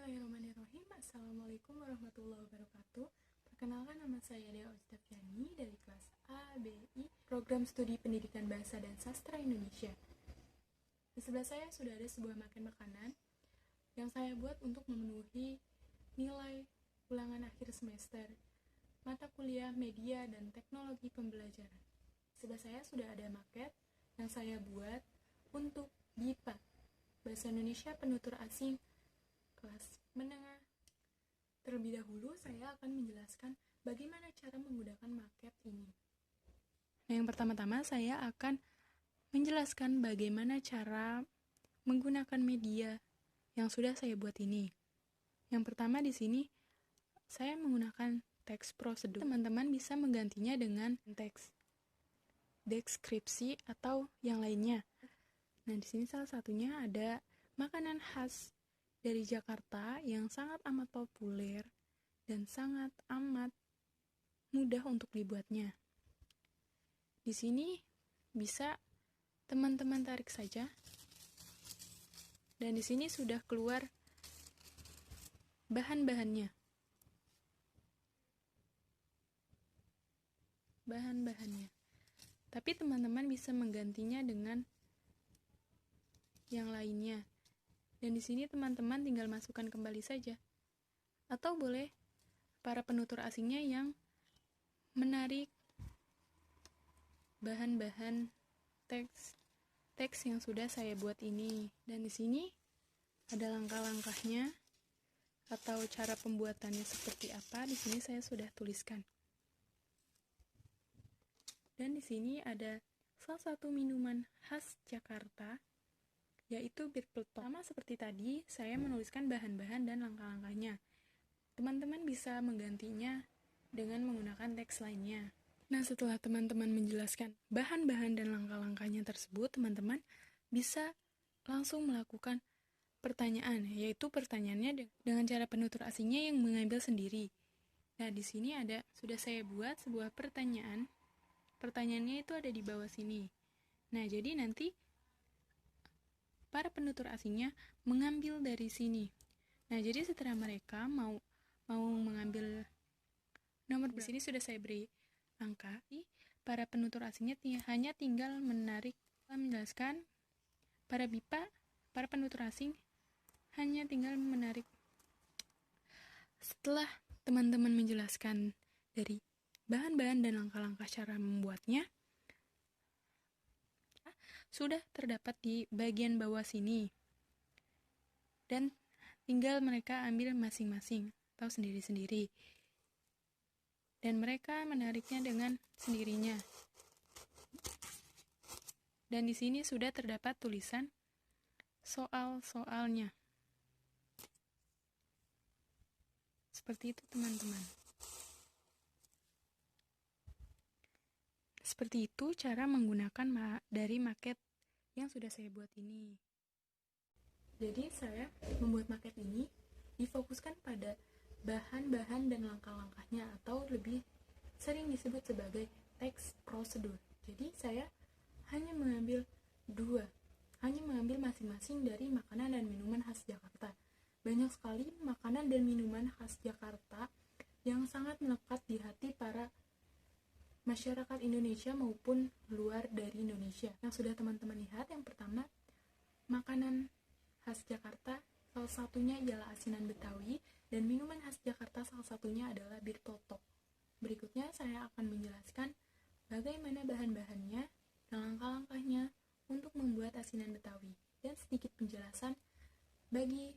Bismillahirrahmanirrahim. Assalamualaikum warahmatullahi wabarakatuh. Perkenalkan, nama saya Dea Octaviani dari kelas ABI Program Studi Pendidikan Bahasa dan Sastra Indonesia. Di sebelah saya sudah ada sebuah makanan yang saya buat untuk memenuhi nilai ulangan akhir semester mata kuliah Media dan Teknologi Pembelajaran. Di sebelah saya sudah ada maket yang saya buat untuk BIPA, Bahasa Indonesia Penutur Asing kelas menengah. Terlebih dahulu saya akan menjelaskan bagaimana cara menggunakan maket ini. Nah, yang pertama-tama saya akan menjelaskan bagaimana cara menggunakan media yang sudah saya buat ini. Yang pertama di sini saya menggunakan teks prosedur. Teman-teman bisa menggantinya dengan teks deskripsi atau yang lainnya. Nah, di sini salah satunya ada makanan khas dari Jakarta yang sangat amat populer dan sangat amat mudah untuk dibuatnya. Di sini bisa teman-teman tarik saja. Dan di sini sudah keluar bahan-bahannya. Tapi teman-teman bisa menggantinya dengan yang lainnya. Dan di sini teman-teman tinggal masukkan kembali saja. Atau boleh para penutur asingnya yang menarik bahan-bahan teks yang sudah saya buat ini. Dan di sini ada langkah-langkahnya atau cara pembuatannya seperti apa. Di sini saya sudah tuliskan. Dan di sini ada salah satu minuman khas Jakarta, yaitu bir peletok. Sama seperti tadi, saya menuliskan bahan-bahan dan langkah-langkahnya. Teman-teman bisa menggantinya dengan menggunakan teks lainnya. Nah, setelah teman-teman menjelaskan bahan-bahan dan langkah-langkahnya tersebut, teman-teman bisa langsung melakukan pertanyaan, yaitu pertanyaannya dengan cara penutur asingnya yang mengambil sendiri. Nah, di sini sudah saya buat sebuah pertanyaan. Pertanyaannya itu ada di bawah sini. Nah, jadi nanti para penutur asingnya mengambil dari sini. Nah, jadi setelah mereka mau mengambil nomor di sini sudah saya beri angka. Para penutur asingnya hanya tinggal menjelaskan. Para BIPA, para penutur asing hanya tinggal menarik. Setelah teman-teman menjelaskan dari bahan-bahan dan langkah-langkah cara membuatnya, sudah terdapat di bagian bawah sini. Dan tinggal mereka ambil masing-masing atau sendiri-sendiri. Dan mereka menariknya dengan sendirinya. Dan di sini sudah terdapat tulisan soal-soalnya. Seperti itu, teman-teman. Seperti itu cara menggunakan dari maket yang sudah saya buat ini. Jadi saya membuat maket ini difokuskan pada bahan-bahan dan langkah-langkahnya, atau lebih sering disebut sebagai teks prosedur. Jadi saya hanya mengambil masing-masing dari makanan dan minuman khas Jakarta. Banyak sekali makanan dan minuman khas Jakarta yang sangat melekat di hati para masyarakat Indonesia maupun luar dari Indonesia. Yang sudah teman-teman lihat, yang pertama, makanan khas Jakarta, salah satunya ialah asinan Betawi, dan minuman khas Jakarta salah satunya adalah bir peletok. Berikutnya saya akan menjelaskan bagaimana bahan-bahannya dan langkah-langkahnya untuk membuat asinan Betawi, dan sedikit penjelasan bagi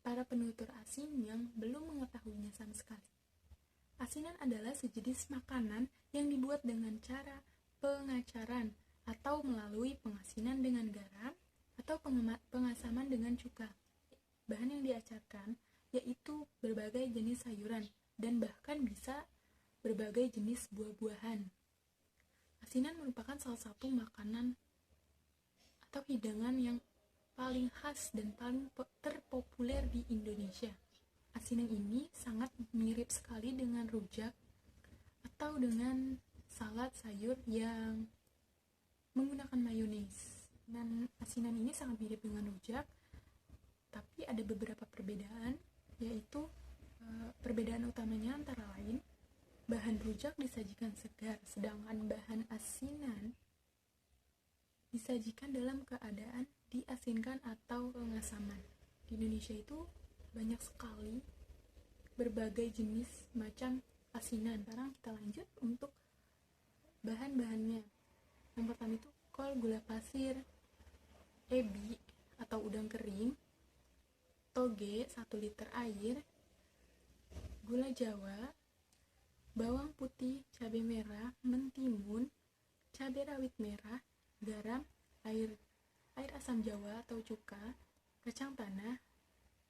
para penutur asing yang belum mengetahuinya sama sekali. Asinan adalah sejenis makanan yang dibuat dengan cara pengacaran atau melalui pengasinan dengan garam atau pengasaman dengan cuka. Bahan yang diacarkan yaitu berbagai jenis sayuran dan bahkan bisa berbagai jenis buah-buahan. Asinan merupakan salah satu makanan atau hidangan yang paling khas dan paling terpopuler di Indonesia. Asinan ini sangat mirip sekali dengan rujak atau dengan salad sayur yang menggunakan mayones. Dan asinan ini sangat mirip dengan rujak, tapi ada beberapa perbedaan. yaitu perbedaan utamanya antara lain bahan rujak disajikan segar, sedangkan bahan asinan disajikan dalam keadaan diasinkan atau pengasaman. Di Indonesia itu banyak sekali berbagai jenis macam asinan. Sekarang kita lanjut untuk bahan-bahannya. Yang pertama itu kol, gula pasir, ebi atau udang kering, toge 1 liter air, gula jawa, bawang putih, cabai merah, mentimun, cabai rawit merah, garam, air asam jawa atau cuka, kacang tanah,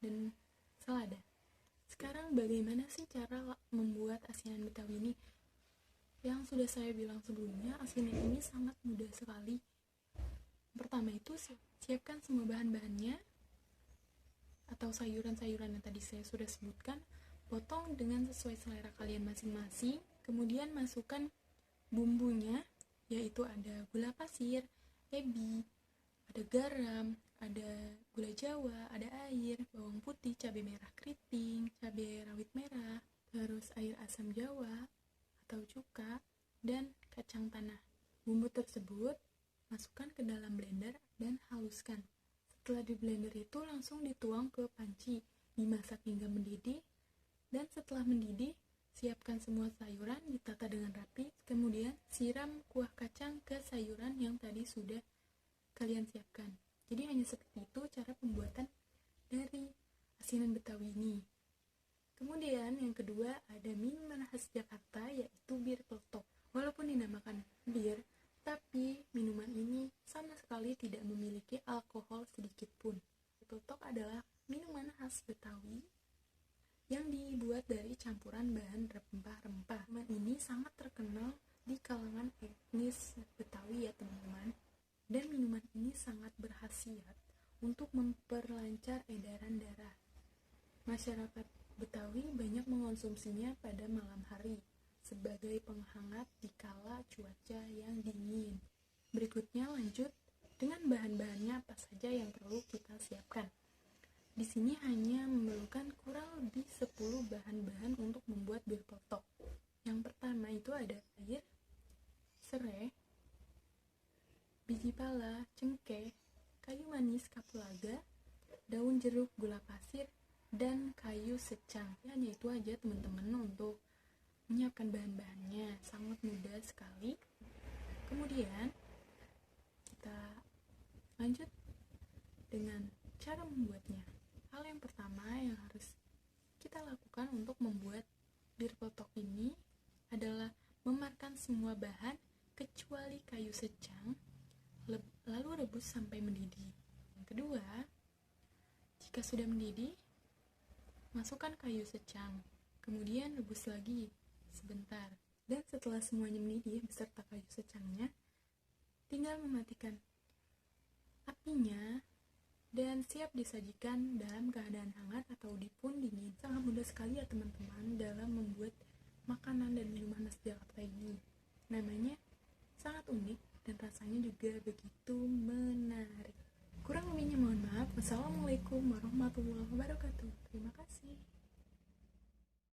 dan selada. Sekarang bagaimana sih cara membuat asinan Betawi ini? Yang sudah saya bilang sebelumnya, asinan ini sangat mudah sekali. Pertama itu siapkan semua bahan-bahannya atau sayuran-sayuran yang tadi saya sudah sebutkan, potong dengan sesuai selera kalian masing-masing, kemudian masukkan bumbunya, yaitu ada gula pasir, ebi, ada garam, ada gula jawa, ada air, bawang putih, cabai merah keriting, cabai rawit merah, terus air asam jawa atau cuka, dan kacang tanah. Bumbu tersebut masukkan ke dalam blender dan haluskan. Setelah di blender itu langsung dituang ke panci, dimasak hingga mendidih, dan setelah mendidih, siapkan semua sayuran, ditata dengan rapi, kemudian siram kuah kacang ke sayuran yang tadi sudah kalian siapkan. Jadi hanya seperti itu cara pembuatan dari asinan Betawi ini. Kemudian yang kedua ada minuman khas Jakarta, yaitu bir peletok. Walaupun dinamakan bir, tapi minuman ini sama sekali tidak memiliki alkohol sedikit pun. Bir peletok adalah minuman khas Betawi yang dibuat dari campuran bahan rempah-rempah. Minuman ini sangat terkenal di kalangan etnis Betawi ya teman-teman. Dan minuman ini sangat berkhasiat untuk memperlancar edaran darah. Masyarakat Betawi banyak mengonsumsinya pada malam hari sebagai penghangat di kala cuaca yang dingin. Berikutnya lanjut dengan bahan-bahannya apa saja yang perlu kita siapkan. Di sini hanya memerlukan kurang lebih 10 bahan-bahan untuk membuat bir peletok. Yang pertama itu ada air, serai, biji pala, cengkeh, kayu manis kapulaga, daun jeruk, gula pasir, dan kayu secang. Hanya itu aja teman-teman untuk menyiapkan bahan-bahannya, sangat mudah sekali. Kemudian kita lanjut dengan cara membuatnya. Hal yang pertama yang harus kita lakukan untuk membuat bir peletok ini adalah memakan semua bahan kecuali kayu secang, lalu rebus sampai mendidih. Yang kedua, jika sudah mendidih, masukkan kayu secang, kemudian rebus lagi sebentar. Dan setelah semuanya mendidih beserta kayu secangnya, tinggal mematikan apinya dan siap disajikan dalam keadaan hangat atau pun dingin. Sangat mudah sekali ya teman-teman dalam membuat makanan dan minuman khas Jakarta ini. Namanya sangat unik dan rasanya juga begitu menarik. Kurang lebihnya mohon maaf. Wassalamualaikum warahmatullahi wabarakatuh. Terima kasih.